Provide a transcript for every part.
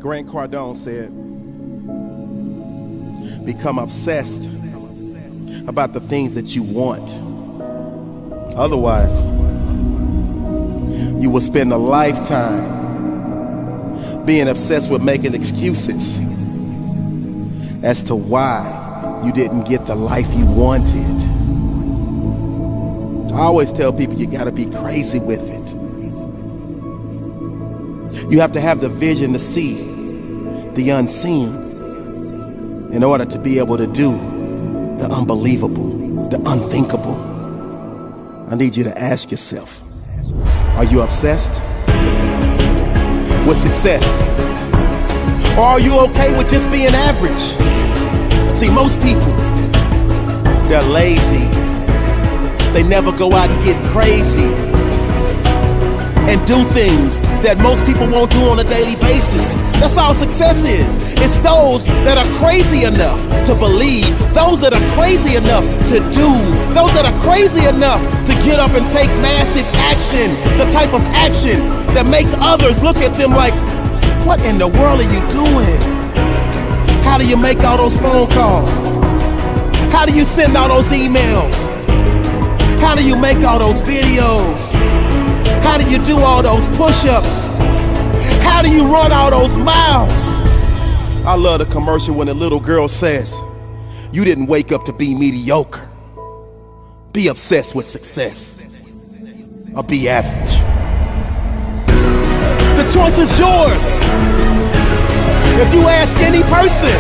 Grant Cardone said, become obsessed about the things that you want. Otherwise, you will spend a lifetime being obsessed with making excuses as to why you didn't get the life you wanted. I always tell people you gotta be crazy with it. You have to have the vision to see the unseen in order to be able to do the unbelievable, the unthinkable. I need you to ask yourself, are you obsessed with success? Or are you okay with just being average? See, most people, they're lazy. They never go out and get crazy and do things that most people won't do on a daily basis. That's all success is. It's those that are crazy enough to believe, those that are crazy enough to do, those that are crazy enough to get up and take massive action, the type of action that makes others look at them like, what in the world are you doing? How do you make all those phone calls? How do you send all those emails? How do you make all those videos? How do you do all those push-ups? How do you run all those miles? I love the commercial when the little girl says, you didn't wake up to be mediocre. Be obsessed with success, or be average. The choice is yours. If you ask any person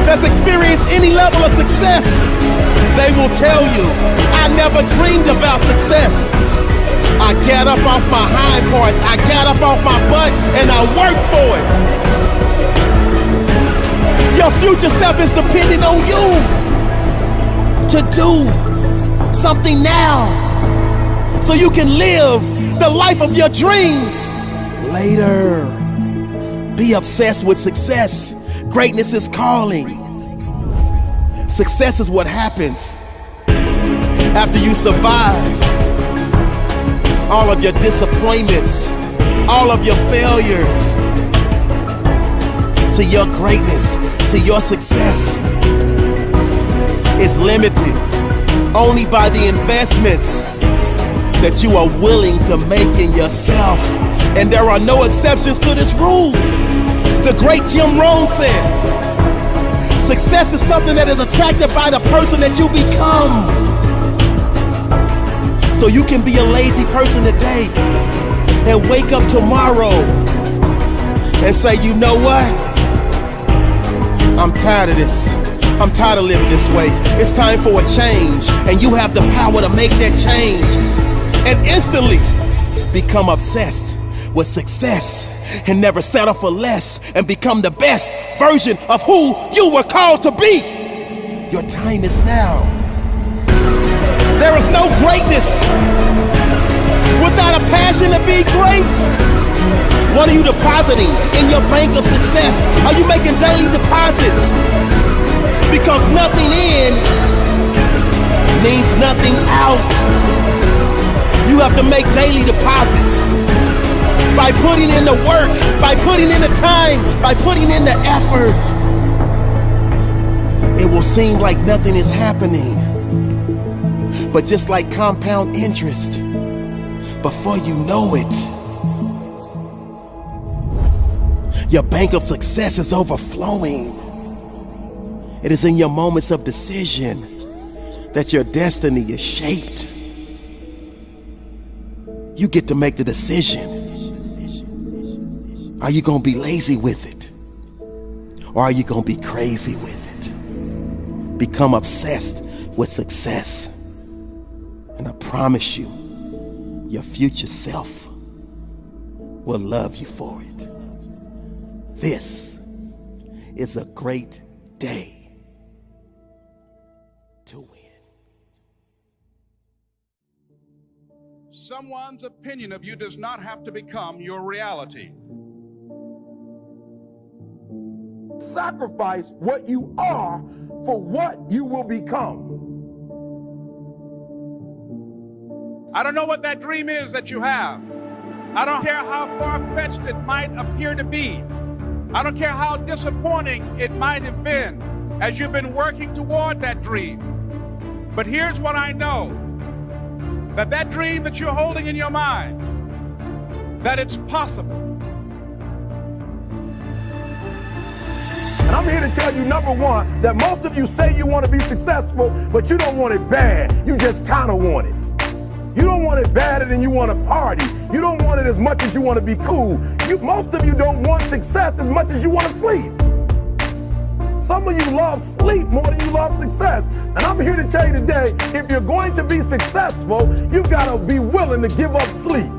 that's experienced any level of success, they will tell you, I never dreamed about success. I got up off my hind parts, I got up off my butt, and I worked for it. Your future self is depending on you to do something now so you can live the life of your dreams later. Be obsessed with success. Greatness is calling. Success is what happens after you survive all of your disappointments, all of your failures. See, your greatness, see, your success is limited only by the investments that you are willing to make in yourself. And there are no exceptions to this rule. The great Jim Rohn said, success is something that is attracted by the person that you become. So you can be a lazy person today and wake up tomorrow and say, you know what? I'm tired of this. I'm tired of living this way. It's time for a change. And you have the power to make that change and instantly become obsessed with success and never settle for less and become the best version of who you were called to be. Your time is now. There is no greatness without a passion to be great. What are you depositing in your bank of success? Are you making daily deposits? Because nothing in means nothing out. You have to make daily deposits by putting in the work, by putting in the time, by putting in the effort. It will seem like nothing is happening, but just like compound interest, before you know it, your bank of success is overflowing. It is in your moments of decision that your destiny is shaped. You get to make the decision. Are you gonna be lazy with it? Or are you gonna be crazy with it? Become obsessed with success. And I promise you, your future self will love you for it. This is a great day to win. Someone's opinion of you does not have to become your reality. Sacrifice what you are for what you will become. I don't know what that dream is that you have, I don't care how far-fetched it might appear to be. I don't care how disappointing it might have been as you've been working toward that dream. But here's what I know, that dream that you're holding in your mind, that it's possible. And I'm here to tell you, number one, that most of you say you want to be successful, but you don't want it bad. You just kind of want it. You don't want it badder than you want to party. You don't want it as much as you want to be cool. Most of you don't want success as much as you want to sleep. Some of you love sleep more than you love success. And I'm here to tell you today, if you're going to be successful, you've got to be willing to give up sleep.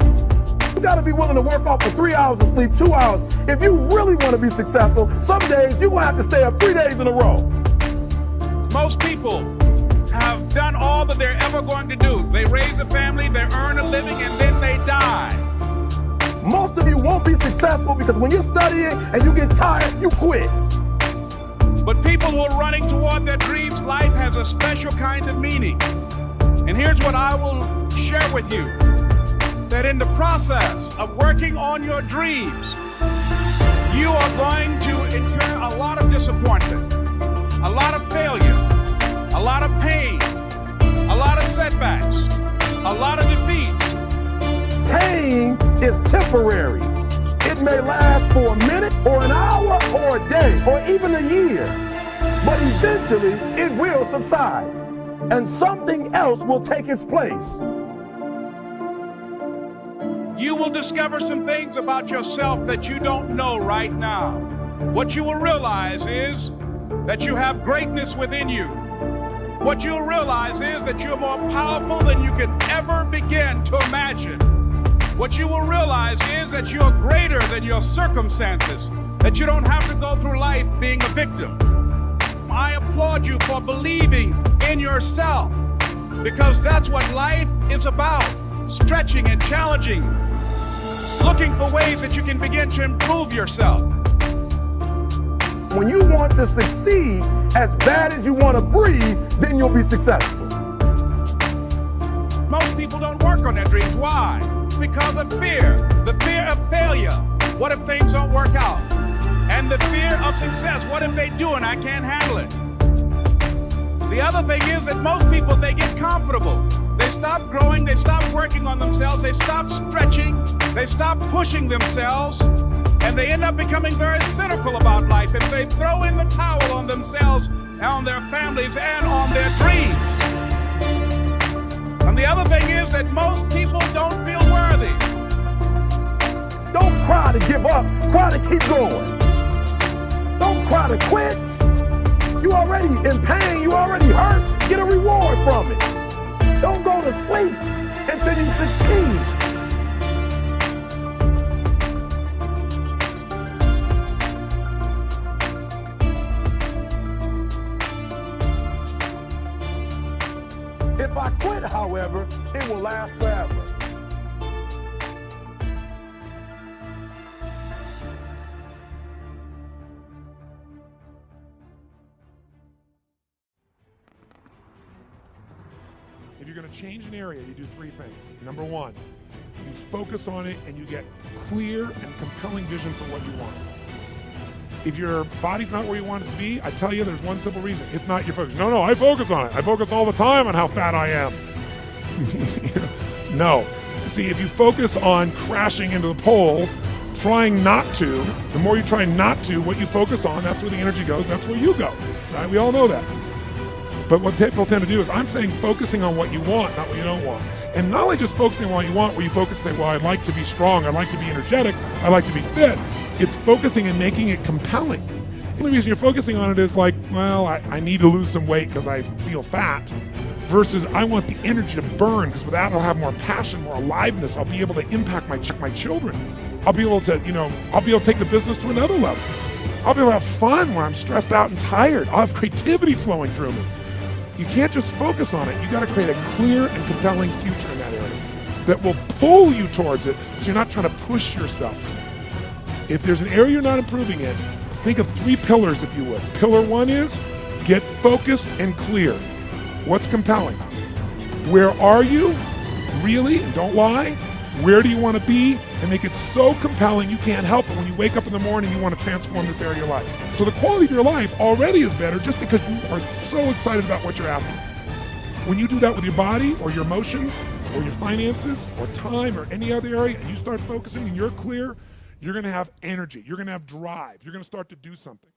You got to be willing to work off for 3 hours of sleep, 2 hours. If you really want to be successful, some days you're going to have to stay up 3 days in a row. Most people have done all that they're ever going to do. They raise a family, they earn a living, and then they die. Most of you won't be successful because when you're studying and you get tired, you quit. But people who are running toward their dreams, life has a special kind of meaning. And here's what I will share with you. That in the process of working on your dreams, you are going to incur a lot of disappointment, a lot of failure, a lot of pain, a lot of setbacks, a lot of defeats. Pain is temporary. It may last for a minute or an hour or a day or even a year, but eventually it will subside and something else will take its place. You will discover some things about yourself that you don't know right now. What you will realize is that you have greatness within you. What you'll realize is that you're more powerful than you can ever begin to imagine. What you will realize is that you're greater than your circumstances, that you don't have to go through life being a victim. I applaud you for believing in yourself, because that's what life is about. Stretching and challenging, looking for ways that you can begin to improve yourself. When you want to succeed as bad as you want to breathe, then you'll be successful. Most people don't work on their dreams. Why? Because of fear. The fear of failure. What if things don't work out? And the fear of success. What if they do and I can't handle it? The other thing is that most people, they get comfortable. They stop growing, they stop working on themselves, they stop stretching, they stop pushing themselves, and they end up becoming very cynical about life, and they throw in the towel on themselves, on their families, and on their dreams. And the other thing is that most people don't feel worthy. Don't cry to give up, cry to keep going. Don't cry to quit. You already in pain, you already hurt, get a reward from it. Don't go to sleep until you succeed. If I quit, however, it will last forever. If you're going to change an area, you do three things. Number one, you focus on it and you get clear and compelling vision for what you want. If your body's not where you want it to be, I tell you there's one simple reason. It's not your focus. No, I focus on it. I focus all the time on how fat I am. No. See, if you focus on crashing into the pole, trying not to, the more you try not to, what you focus on, that's where the energy goes, that's where you go. Right? We all know that. But what people tend to do is, I'm saying focusing on what you want, not what you don't want. And not only just focusing on what you want, where you focus and say, well, I'd like to be strong, I'd like to be energetic, I'd like to be fit. It's focusing and making it compelling. The only reason you're focusing on it is like, well, I need to lose some weight because I feel fat, versus I want the energy to burn, because with that I'll have more passion, more aliveness. I'll be able to impact my children. I'll be able to, I'll be able to take the business to another level. I'll be able to have fun when I'm stressed out and tired. I'll have creativity flowing through me. You can't just focus on it. You got to create a clear and compelling future in that area that will pull you towards it, so you're not trying to push yourself. If there's an area you're not improving in, think of 3 pillars, if you would. Pillar 1 is get focused and clear. What's compelling? Where are you? Really? And don't lie. Where do you want to be? And make it so compelling you can't help it. When you wake up in the morning, you want to transform this area of your life. So the quality of your life already is better just because you are so excited about what you're after. When you do that with your body or your emotions or your finances or time or any other area, and you start focusing and you're clear, you're going to have energy. You're going to have drive. You're going to start to do something.